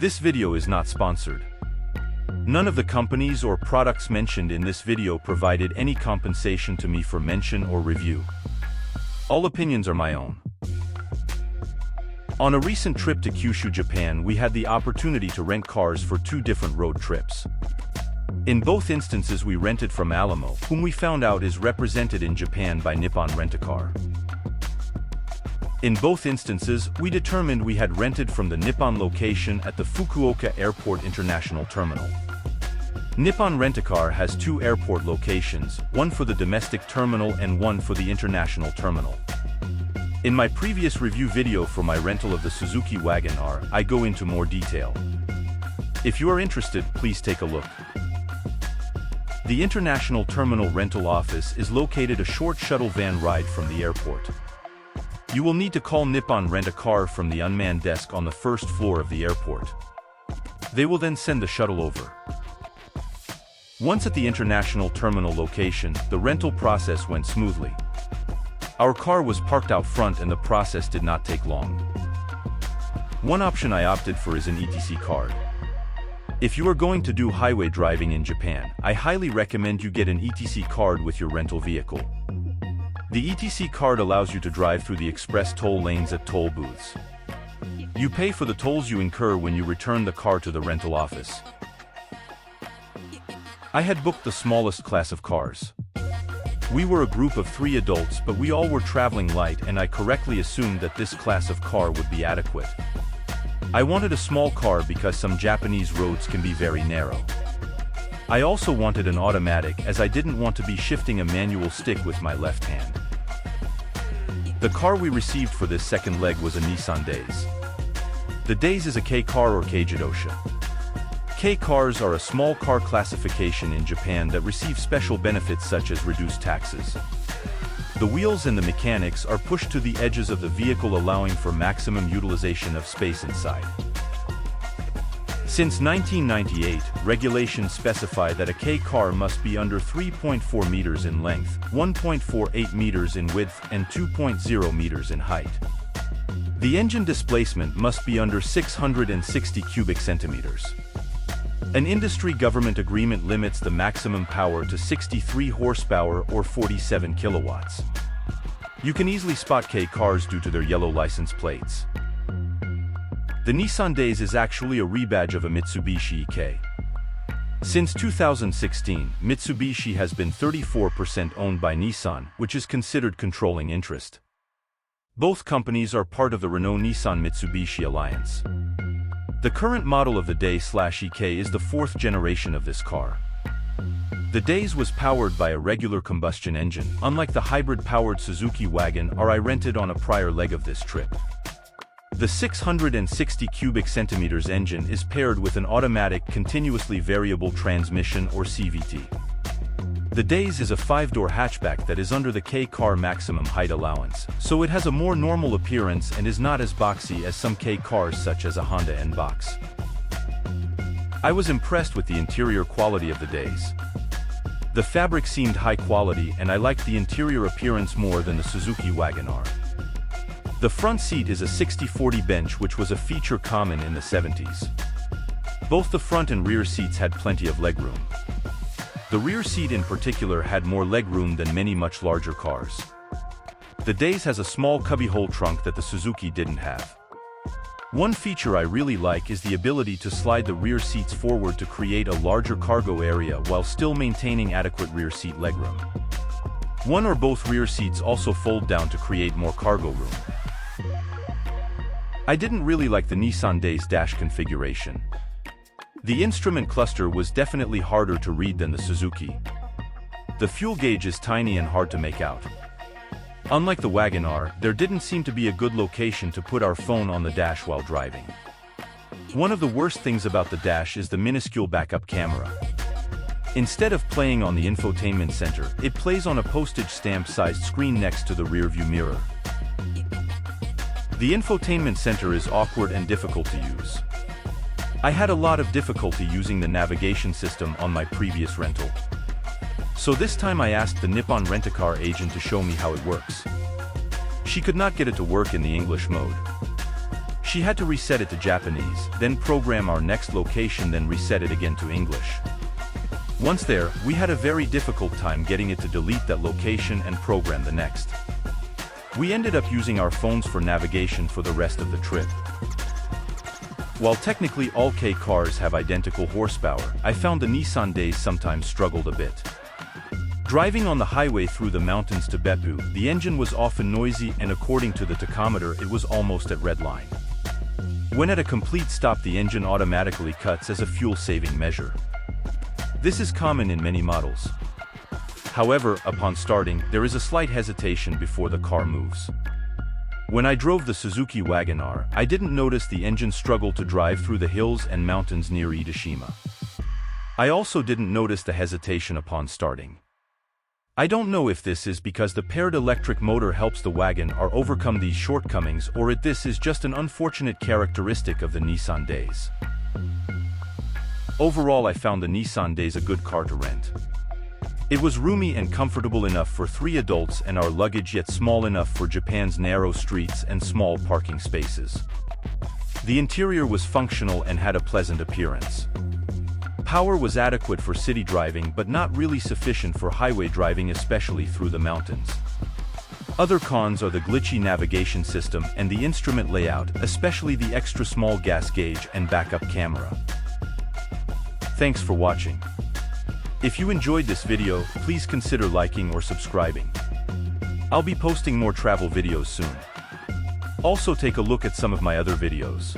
This video is not sponsored. None of the companies or products mentioned in this video provided any compensation to me for mention or review. All opinions are my own. On a recent trip to Kyushu, Japan, we had the opportunity to rent cars for 2 different road trips. In both instances we rented from Alamo, whom we found out is represented in Japan by Nippon Rent-A-Car. In both instances, we determined we had rented from the Nippon location at the Fukuoka Airport International Terminal. Nippon Rent-A-Car has 2 airport locations, one for the domestic terminal and one for the international terminal. In my previous review video for my rental of the Suzuki Wagon R, I go into more detail. If you are interested, please take a look. The International Terminal rental office is located a short shuttle van ride from the airport. You will need to call Nippon Rent-A-Car from the unmanned desk on the first floor of the airport. They will then send the shuttle over. Once at the International Terminal location, the rental process went smoothly. Our car was parked out front and the process did not take long. One option I opted for is an ETC card. If you are going to do highway driving in Japan, I highly recommend you get an ETC card with your rental vehicle. The ETC card allows you to drive through the express toll lanes at toll booths. You pay for the tolls you incur when you return the car to the rental office. I had booked the smallest class of cars. We were a group of 3 adults, but we all were traveling light and I correctly assumed that this class of car would be adequate. I wanted a small car because some Japanese roads can be very narrow. I also wanted an automatic as I didn't want to be shifting a manual stick with my left hand. The car we received for this second leg was a Nissan Dayz. The Dayz is a K car or K-Jidosha. K cars are a small car classification in Japan that receive special benefits such as reduced taxes. The wheels and the mechanics are pushed to the edges of the vehicle, allowing for maximum utilization of space inside. Since 1998, regulations specify that a K car must be under 3.4 meters in length, 1.48 meters in width, and 2.0 meters in height. The engine displacement must be under 660 cubic centimeters. An industry government agreement limits the maximum power to 63 horsepower or 47 kilowatts. You can easily spot K cars due to their yellow license plates. The Nissan Dayz is actually a rebadge of a Mitsubishi EK. Since 2016, Mitsubishi has been 34% owned by Nissan, which is considered controlling interest. Both companies are part of the Renault-Nissan-Mitsubishi alliance. The current model of the Dayz/EK is the 4th generation of this car. The Dayz was powered by a regular combustion engine, unlike the hybrid-powered Suzuki Wagon R I rented on a prior leg of this trip. The 660 cubic centimeters engine is paired with an automatic continuously variable transmission or CVT. The Dayz is a 5-door hatchback that is under the K car maximum height allowance, so it has a more normal appearance and is not as boxy as some K cars such as a Honda N-Box. I was impressed with the interior quality of the Dayz. The fabric seemed high quality and I liked the interior appearance more than the Suzuki Wagon R. The front seat is a 60/40 bench, which was a feature common in the 70s. Both the front and rear seats had plenty of legroom. The rear seat in particular had more legroom than many much larger cars. The Dayz has a small cubbyhole trunk that the Suzuki didn't have. One feature I really like is the ability to slide the rear seats forward to create a larger cargo area while still maintaining adequate rear seat legroom. One or both rear seats also fold down to create more cargo room. I didn't really like the Nissan Dayz dash configuration. The instrument cluster was definitely harder to read than the Suzuki. The fuel gauge is tiny and hard to make out. Unlike the Wagon R, there didn't seem to be a good location to put our phone on the dash while driving. One of the worst things about the dash is the minuscule backup camera. Instead of playing on the infotainment center, it plays on a postage stamp-sized screen next to the rearview mirror. The infotainment center is awkward and difficult to use. I had a lot of difficulty using the navigation system on my previous rental. So this time I asked the Nippon Rent-A-Car agent to show me how it works. She could not get it to work in the English mode. She had to reset it to Japanese, then program our next location, then reset it again to English. Once there, we had a very difficult time getting it to delete that location and program the next. We ended up using our phones for navigation for the rest of the trip. While technically all K cars have identical horsepower, I found the Nissan Dayz sometimes struggled a bit. Driving on the highway through the mountains to Beppu, the engine was often noisy, and according to the tachometer it was almost at redline. When at a complete stop, the engine automatically cuts as a fuel-saving measure. This is common in many models. However, upon starting, there is a slight hesitation before the car moves. When I drove the Suzuki Wagon R, I didn't notice the engine struggle to drive through the hills and mountains near Itoshima. I also didn't notice the hesitation upon starting. I don't know if this is because the paired electric motor helps the Wagon R overcome these shortcomings, or if this is just an unfortunate characteristic of the Nissan Dayz. Overall, I found the Nissan Dayz a good car to rent. It was roomy and comfortable enough for 3 adults and our luggage, yet small enough for Japan's narrow streets and small parking spaces. The interior was functional and had a pleasant appearance. Power was adequate for city driving, but not really sufficient for highway driving, especially through the mountains. Other cons are the glitchy navigation system and the instrument layout, especially the extra small gas gauge and backup camera. Thanks for watching. If you enjoyed this video, please consider liking or subscribing. I'll be posting more travel videos soon. Also take a look at some of my other videos.